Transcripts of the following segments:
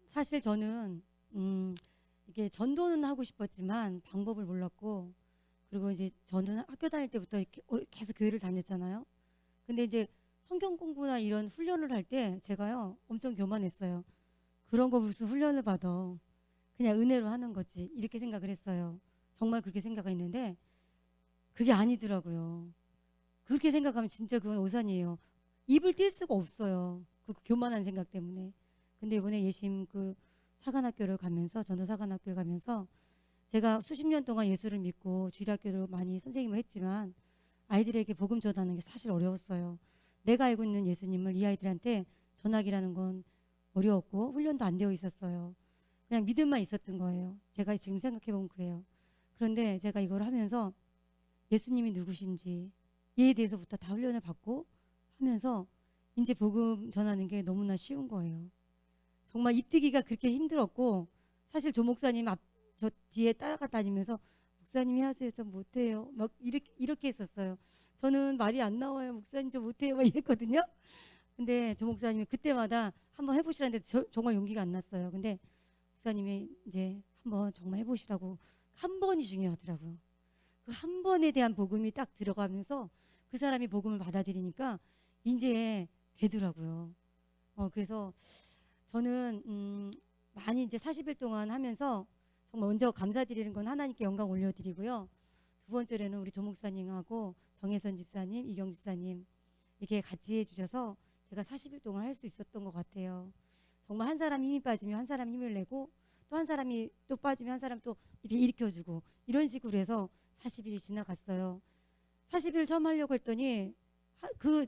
사실 저는 이게 전도는 하고 싶었지만 방법을 몰랐고, 그리고 이제 저는 학교 다닐 때부터 이렇게 계속 교회를 다녔잖아요. 근데 이제 성경 공부나 이런 훈련을 할 때 제가요 엄청 교만했어요. 그런 거 무슨 훈련을 받아. 그냥 은혜로 하는 거지. 이렇게 생각을 했어요. 정말 그렇게 생각했는데 그게 아니더라고요. 그렇게 생각하면 진짜 그건 오산이에요. 입을 뗄 수가 없어요. 그 교만한 생각 때문에. 근데 이번에 예심 그 사관학교를 가면서, 전도 사관학교를 가면서 제가 수십 년 동안 예수를 믿고 주일학교도 많이 선생님을 했지만 아이들에게 복음 전하는 게 사실 어려웠어요. 내가 알고 있는 예수님을 이 아이들한테 전하기라는 건 어려웠고 훈련도 안 되어 있었어요. 그냥 믿음만 있었던 거예요. 제가 지금 생각해 보면 그래요. 그런데 제가 이걸 하면서 예수님이 누구신지 이에 대해서부터 다 훈련을 받고 하면서 이제 복음 전하는 게 너무나 쉬운 거예요. 정말 입뜨기가 그렇게 힘들었고, 사실 조 목사님 앞 저 뒤에 따라가 다니면서 목사님이 하세요, 저 못해요, 막 이렇게 했었어요. 저는 말이 안 나와요, 목사님 저 못해요, 막 이랬거든요. 근데 조 목사님이 그때마다 한번 해보시라는데 정말 용기가 안 났어요. 근데 목사님이 이제 한번 정말 해보시라고, 한 번이 중요하더라고요. 그 한 번에 대한 복음이 딱 들어가면서 그 사람이 복음을 받아들이니까 이제 되더라고요. 그래서 저는 많이 이제 40일 동안 하면서 정말 먼저 감사드리는 건 하나님께 영광 올려드리고요. 두 번째로는 우리 조 목사님하고 정혜선 집사님, 이경 집사님 이렇게 같이 해주셔서 제가 40일 동안 할 수 있었던 것 같아요. 정말 한 사람 힘이 빠지면 한 사람 힘을 내고, 또 한 사람이 또 빠지면 한 사람 또 이렇게 일으켜주고, 이런 식으로 해서 40일이 지나갔어요. 40일 처음 하려고 했더니 그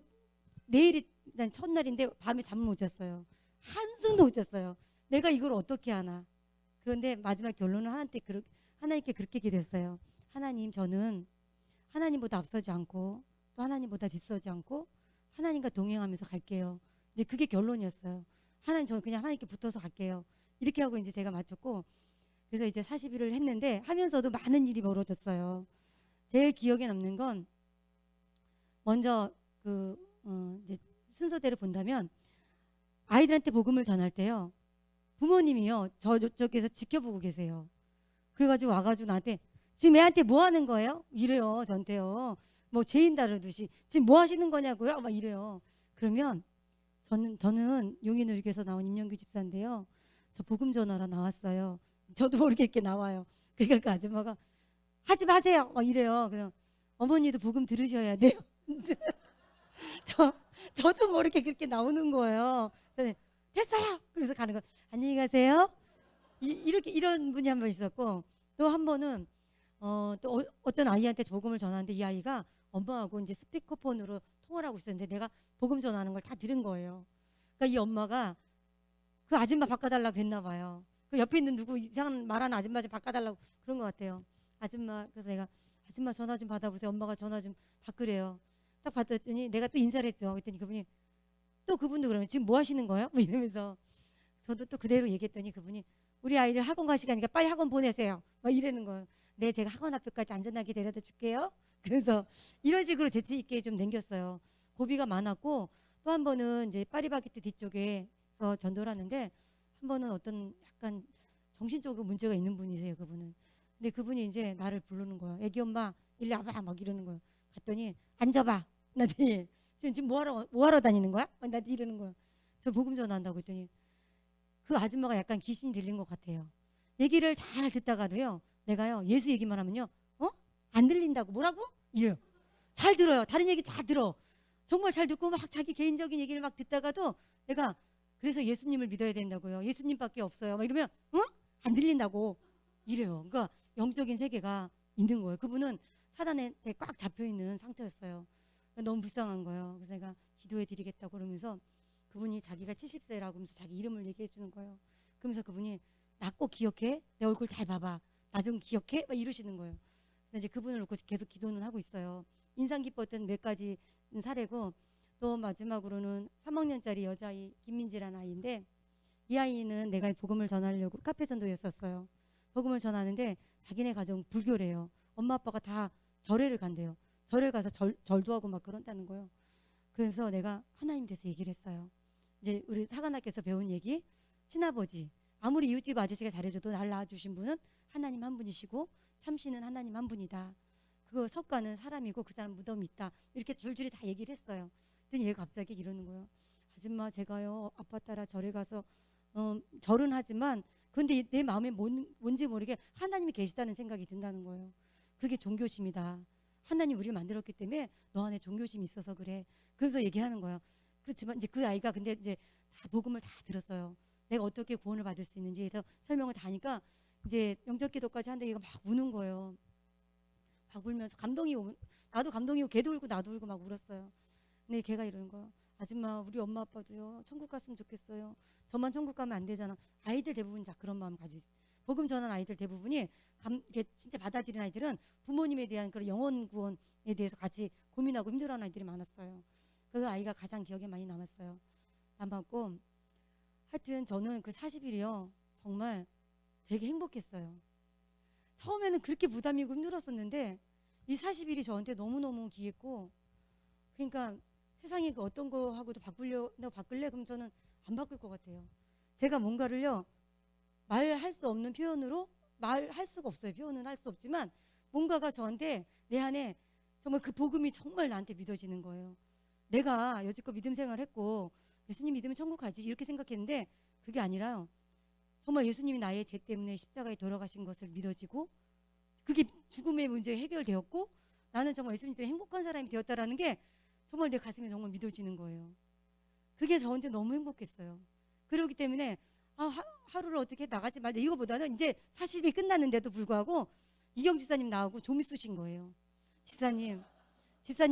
내일이 난 첫날인데 밤에 잠을 못 잤어요. 한숨도 못 잤어요. 내가 이걸 어떻게 하나. 그런데 마지막 결론은 하나님께 그렇게 기도했어요. 하나님, 저는 하나님보다 앞서지 않고 또 하나님보다 뒤서지 않고 하나님과 동행하면서 갈게요. 이제 그게 결론이었어요. 하나님, 저는 그냥 하나님께 붙어서 갈게요. 이렇게 하고 이제 제가 마쳤고, 그래서 이제 40일을 했는데 하면서도 많은 일이 벌어졌어요. 제일 기억에 남는 건 먼저 이제 순서대로 본다면, 아이들한테 복음을 전할 때요, 부모님이요 저쪽에서 지켜보고 계세요. 그래가지고 와가지고 나한테 지금 애한테 뭐 하는 거예요? 이래요. 저한테요. 뭐 죄인 다루듯이 지금 뭐 하시는 거냐고요? 막 이래요. 그러면 저는 용인의료교에서 나온 임영규 집사인데요, 저 복음 전하러 나왔어요. 저도 모르게 이렇게 나와요. 그러니까 그 아줌마가 하지 마세요 막 이래요. 그냥 어머니도 복음 들으셔야 돼요. 저 저도 모르게 그렇게 나오는 거예요. 됐어요. 그래서 가는 거, 안녕히 가세요. 이렇게 이런 분이 한 번 있었고, 또 한 번은 어떤 아이한테 복음을 전하는데 이 아이가 엄마하고 이제 스피커폰으로 통화를 하고 있었는데 내가 복음 전하는 걸 다 들은 거예요. 그러니까 이 엄마가 그 아줌마 바꿔달라고 그랬나 봐요. 그 옆에 있는 누구 이상한 말하는 아줌마 좀 바꿔달라고 그런 것 같아요. 아줌마, 그래서 내가 아줌마 전화 좀 받아보세요. 엄마가 전화 좀 바꾸래요. 딱 받았더니 내가 또 인사를 했죠. 그랬더니 그분이, 또 그분도 그러면 지금 뭐 하시는 거예요? 뭐 이러면서 저도 또 그대로 얘기했더니 그분이, 우리 아이들 학원 갈 시간이니까 빨리 학원 보내세요. 막 이러는 거예요. 네, 제가 학원 앞에까지 안전하게 데려다 줄게요. 그래서 이런 식으로 재치 있게 좀 남겼어요. 고비가 많았고, 또 한 번은 이제 파리바게뜨 뒤쪽에서 전도를 하는데, 한 번은 어떤 약간 정신적으로 문제가 있는 분이세요, 그분은. 근데 그분이 이제 나를 부르는 거예요. 애기 엄마 일리 와봐 막 이러는 거예요. 갔더니 앉아봐. 나한테 지금 뭐 하러 다니는 거야? 나한테 이러는 거예요. 저 복음 전한다고 했더니 그 아줌마가 약간 귀신이 들린 것 같아요. 얘기를 잘 듣다가도요, 내가요 예수 얘기만 하면요, 안 들린다고. 뭐라고? 이래요. 잘 들어요. 다른 얘기 잘 들어. 정말 잘 듣고 막 자기 개인적인 얘기를 막 듣다가도 내가, 그래서 예수님을 믿어야 된다고요. 예수님밖에 없어요. 막 이러면 안 들린다고 이래요. 그러니까 영적인 세계가 있는 거예요. 그분은 사단한테 꽉 잡혀 있는 상태였어요. 너무 불쌍한 거예요. 그래서 내가 기도해 드리겠다고 그러면서 그분이 자기가 70세라고 하면서 자기 이름을 얘기해 주는 거예요. 그러면서 그분이, 나 꼭 기억해? 내 얼굴 잘 봐봐. 나 좀 기억해? 막 이러시는 거예요. 그래서 이제 그분을 놓고 계속 기도는 하고 있어요. 인상 깊었던 몇 가지 사례고, 또 마지막으로는 3학년짜리 여자아이 김민지라는 아이인데, 이 아이는 내가 복음을 전하려고 카페 전도였었어요. 복음을 전하는데 자기네 가정 불교래요. 엄마 아빠가 다 절에를 간대요. 절에 가서 절도 하고 막 그런다는 거예요. 그래서 내가 하나님 돼서 얘기를 했어요. 이제 우리 사관학교에서 배운 얘기, 친아버지, 아무리 이웃집 아저씨가 잘해줘도 날 낳아주신 분은 하나님 한 분이시고 참신은 하나님 한 분이다. 그 석가는 사람이고 그 사람 무덤이 있다. 이렇게 줄줄이 다 얘기를 했어요. 그랬더니 얘가 갑자기 이러는 거예요. 아줌마 제가요 아빠 따라 절에 가서 절은 하지만 근데 내 마음에 뭔지 모르게 하나님이 계시다는 생각이 든다는 거예요. 그게 종교심이다. 하나님 우리를 만들었기 때문에 너 안에 종교심이 있어서 그래. 그래서 얘기하는 거예요. 그렇지만 이제 그 아이가 근데 이제 다 복음을 다 들었어요. 내가 어떻게 구원을 받을 수 있는지 해서 설명을 다 하니까 이제 영적 기도까지 하는데 얘가 막 우는 거예요. 막 울면서 감동이 오면 나도 감동이 오고 걔도 울고 나도 울고 막 울었어요. 근데 걔가 이러는 거예요. 아줌마 우리 엄마 아빠도요 천국 갔으면 좋겠어요. 저만 천국 가면 안 되잖아. 아이들 대부분 다 그런 마음 가지고 있어요. 복음 전한 아이들 대부분이 진짜 받아들인 아이들은 부모님에 대한 그런 영혼 구원에 대해서 같이 고민하고 힘들어하는 아이들이 많았어요. 그 아이가 가장 기억에 많이 남았어요. 남았고 하여튼 저는 그 40일이요 정말 되게 행복했어요. 처음에는 그렇게 부담이고 힘들었었는데 이 40일이 저한테 너무너무 귀했고 그러니까 세상에 그 어떤 거 하고도 바꿀래? 그럼 저는 안 바꿀 것 같아요. 제가 뭔가를요 말할 수 없는 표현으로 말할 수가 없어요. 표현은 할 수 없지만 뭔가가 저한테 내 안에 정말 그 복음이 정말 나한테 믿어지는 거예요. 내가 여지껏 믿음 생활을 했고 예수님 믿으면 천국 가지 이렇게 생각했는데 그게 아니라요. 정말 예수님이 나의 죄 때문에 십자가에 돌아가신 것을 믿어지고 그게 죽음의 문제 해결되었고 나는 정말 예수님 때문에 행복한 사람이 되었다라는 게 정말 내 가슴에 정말 믿어지는 거예요. 그게 저한테 너무 행복했어요. 그렇기 때문에 하루를 어떻게 나가지 말자 이거보다는 이제 40이 끝났는데도 불구하고 이경 지사님 나오고 좀 쑤신 거예요. 지사님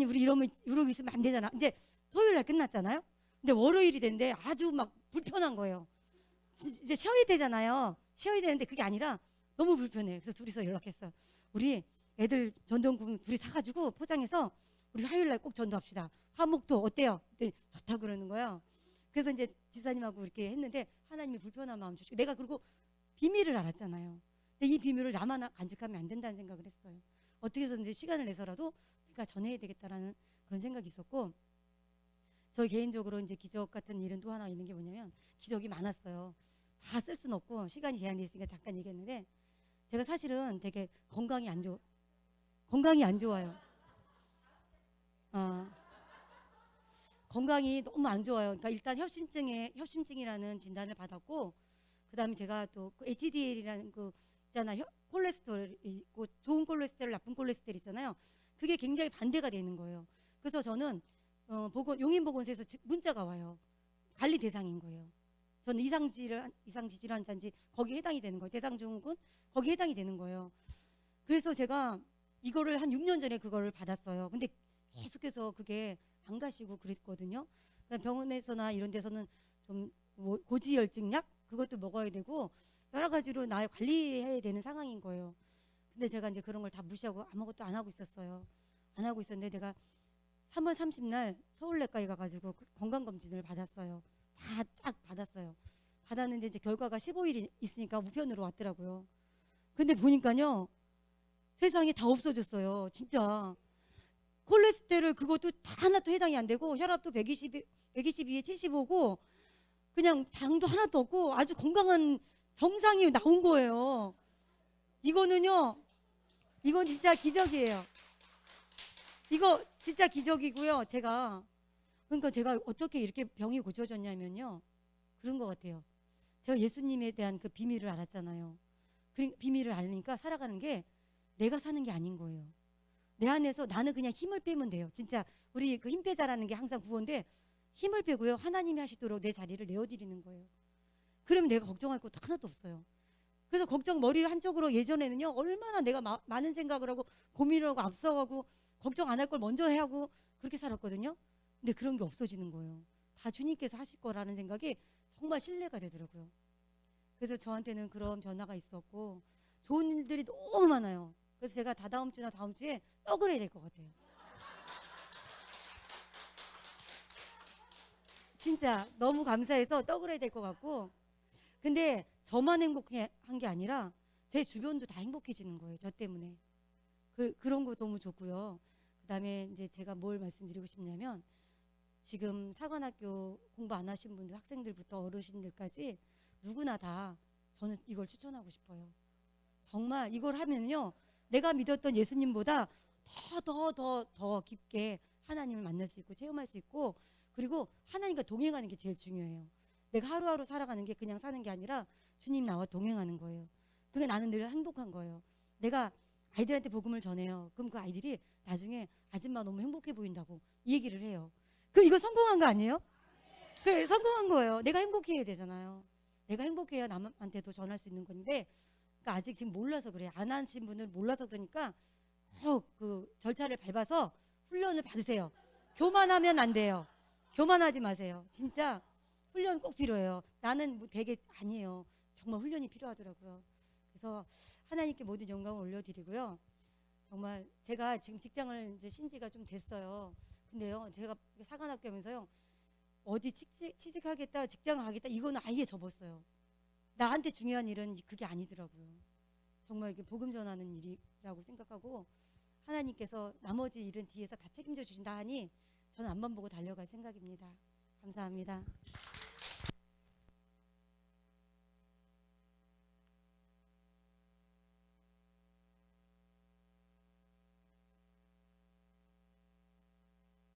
우리 이러고 있으면 안 되잖아. 이제 토요일 날 끝났잖아요. 근데 월요일이 됐는데 아주 막 불편한 거예요. 이제 쉬어야 되잖아요. 쉬어야 되는데 그게 아니라 너무 불편해. 그래서 둘이서 연락했어요. 우리 애들 전동품 둘이 사가지고 포장해서 우리 화요일 날 꼭 전도합시다. 화목도 어때요? 네, 좋다 그러는 거예요. 그래서 이제 지사님하고 이렇게 했는데 하나님이 불편한 마음 주시고 내가 그리고 비밀을 알았잖아요. 근데 이 비밀을 나만 간직하면 안 된다는 생각을 했어요. 어떻게 해서든지 시간을 내서라도 내가 전해야 되겠다라는 그런 생각이 있었고 저 개인적으로 이제 기적 같은 일은 또 하나 있는 게 뭐냐면 기적이 많았어요. 다 쓸 수는 없고 시간이 제한되어 있으니까 잠깐 얘기했는데 제가 사실은 되게 건강이 안 좋아요. 건강이 너무 안 좋아요. 그러니까 일단 협심증이라는 진단을 받았고 그다음에 제가 또 그 HDL이라는 그 있잖아 콜레스테롤 있고 좋은 콜레스테롤 나쁜 콜레스테롤 있잖아요. 그게 굉장히 반대가 되는 거예요. 그래서 저는 용인보건소에서 문자가 와요. 관리 대상인 거예요. 저는 이상지질환자인지 거기에 해당이 되는 거예요. 대상증후군 거기에 해당이 되는 거예요. 그래서 제가 이거를 한 6년 전에 그거를 받았어요. 근데 계속해서 그게 안 가시고 그랬거든요. 병원에서나 이런 데서는 좀 고지혈증약 그것도 먹어야 되고 여러 가지로 나 관리해야 되는 상황인 거예요. 근데 제가 이제 그런 걸 다 무시하고 아무것도 안 하고 있었어요. 안 하고 있었는데 내가 3월 30날 서울내과에 가가지고 건강검진을 받았어요. 다 쫙 받았어요. 받았는데 이제 결과가 15일이 있으니까 우편으로 왔더라고요. 근데 보니까요 세상에 다 없어졌어요. 진짜 콜레스테롤 그것도 다 하나도 해당이 안 되고 혈압도 122에 75고 그냥 당도 하나도 없고 아주 건강한 정상이 나온 거예요. 이건 진짜 기적이에요. 이거 진짜 기적이고요. 그러니까 제가 어떻게 이렇게 병이 고쳐졌냐면요. 그런 것 같아요. 제가 예수님에 대한 그 비밀을 알았잖아요. 그 비밀을 알으니까 살아가는 게 내가 사는 게 아닌 거예요. 내 안에서 나는 그냥 힘을 빼면 돼요. 진짜 우리 그 힘 빼자라는 게 항상 구호인데 힘을 빼고요. 하나님이 하시도록 내 자리를 내어드리는 거예요. 그러면 내가 걱정할 것도 하나도 없어요. 그래서 머리 한쪽으로 예전에는요. 얼마나 내가 많은 생각을 하고 고민을 하고 앞서가고 걱정 안 할 걸 먼저 해야 하고 그렇게 살았거든요. 근데 그런 게 없어지는 거예요. 다 주님께서 하실 거라는 생각이 정말 신뢰가 되더라고요. 그래서 저한테는 그런 변화가 있었고 좋은 일들이 너무 많아요. 그래서 제가 다다음 주나 다음 주에 떡을 해야 될 것 같아요. 진짜 너무 감사해서 떡을 해야 될 것 같고 근데 저만 행복한 게 아니라 제 주변도 다 행복해지는 거예요. 저 때문에. 그런 거 너무 좋고요. 그다음에 이제 제가 뭘 말씀드리고 싶냐면 지금 사관학교 공부 안 하신 분들 학생들부터 어르신들까지 누구나 다 저는 이걸 추천하고 싶어요. 정말 이걸 하면요, 내가 믿었던 예수님보다 더 깊게 하나님을 만날 수 있고 체험할 수 있고, 그리고 하나님과 동행하는 게 제일 중요해요. 내가 하루하루 살아가는 게 그냥 사는 게 아니라 주님 나와 동행하는 거예요. 그게 나는 늘 행복한 거예요. 내가 아이들한테 복음을 전해요. 그럼 그 아이들이 나중에 아줌마 너무 행복해 보인다고 이 얘기를 해요. 그 이거 성공한 거 아니에요? 그 성공한 거예요. 내가 행복해야 되잖아요. 내가 행복해야 남한테도 전할 수 있는 건데, 그러니까 아직 지금 몰라서 그래요. 안 하신 분은 몰라서 그러니까 그 절차를 밟아서 훈련을 받으세요. 교만하면 안 돼요. 교만하지 마세요. 진짜 훈련 꼭 필요해요. 나는 뭐 되게 아니에요. 정말 훈련이 필요하더라고요. 그래서 하나님께 모든 영광을 올려드리고요. 정말 제가 지금 직장을 이제 신지가 좀 됐어요. 근데요, 제가 사관학교 하면서요, 어디 취직하겠다, 직장 가겠다, 이거는 아예 접었어요. 나한테 중요한 일은 그게 아니더라고요. 정말 이게 복음 전하는 일이라고 생각하고, 하나님께서 나머지 일은 뒤에서 다 책임져 주신다 하니 저는 앞만 보고 달려갈 생각입니다. 감사합니다.